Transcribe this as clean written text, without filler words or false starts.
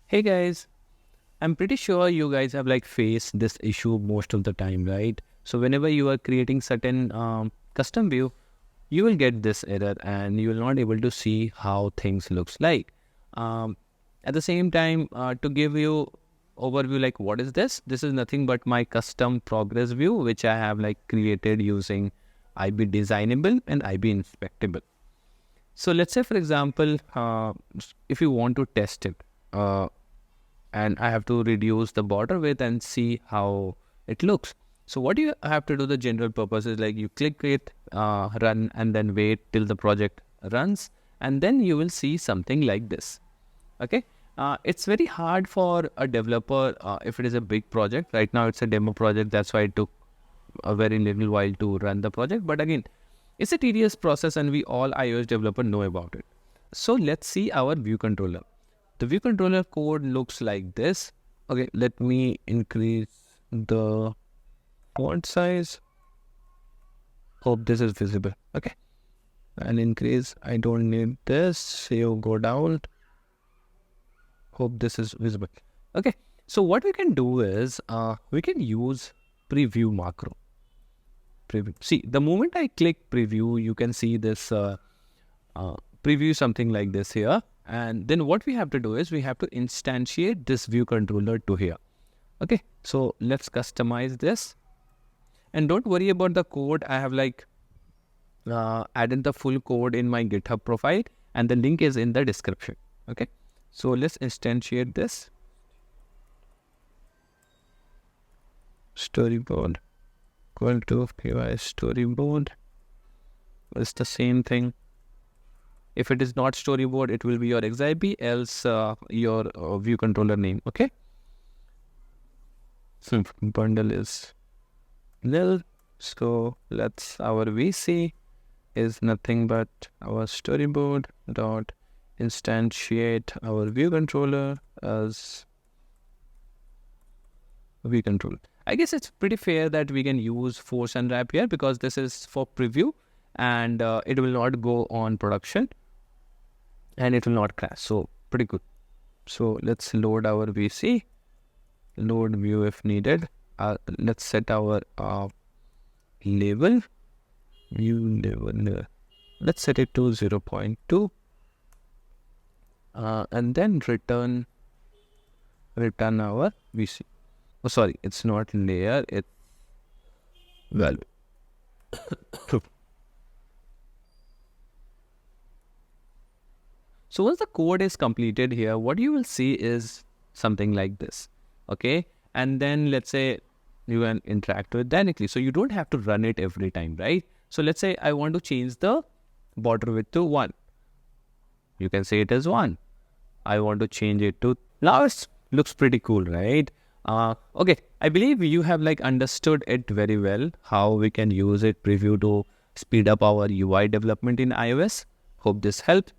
Hey guys, I'm pretty sure you guys have faced this issue most of the time, right? So whenever you are creating certain custom view, you will get this error and you will not able to see how things looks like. Um, at the same time, to give you overview like what is this? This is nothing but my custom progress view which I have created using IB designable and IB inspectable. So let's say for example, if you want to test it. And I have to reduce the border width and see how it looks. So what you have to do, the general purpose is you click it, run, and then wait till the project runs, and then you will see something like this. Okay. It's very hard for a developer if it is a big project. Right now it's a demo project. That's why it took a very little while to run the project. But again, it's a tedious process and we all iOS developer know about it. So let's see our view controller. The view controller code looks like this. Okay, let me increase the font size. Hope this is visible. Okay, and increase. I don't need this. You go down. Hope this is visible. Okay, so what we can do is we can use preview macro. Preview. See, the moment I click preview, you can see this preview something like this here. And then what we have to do is we have to instantiate this view controller to here. Okay, so let's customize this. And don't worry about the code. I have added the full code in my GitHub profile and the link is in the description. Okay, so let's instantiate this. Storyboard equal to UI storyboard. It's the same thing. If it is not storyboard, it will be your XIB, else your view controller name. Okay. So bundle is nil. So our VC is nothing but our storyboard dot instantiate our view controller as view controller. I guess it's pretty fair that we can use force and wrap here because this is for preview and it will not go on production. And it will not crash. So pretty good. So let's load our VC, load view if needed. Let's set our label, view label. Let's set it to 0.2 and then return our VC. Oh, sorry, it's not layer, it's value. So once the code is completed here, what you will see is something like this. Okay. And then let's say you can interact with dynamically. So you don't have to run it every time, right? So let's say I want to change the border width to 1. You can say it as 1. I want to change it to, now it looks pretty cool, right? Okay. I believe you have understood it very well, how we can use it preview to speed up our UI development in iOS. Hope this helped.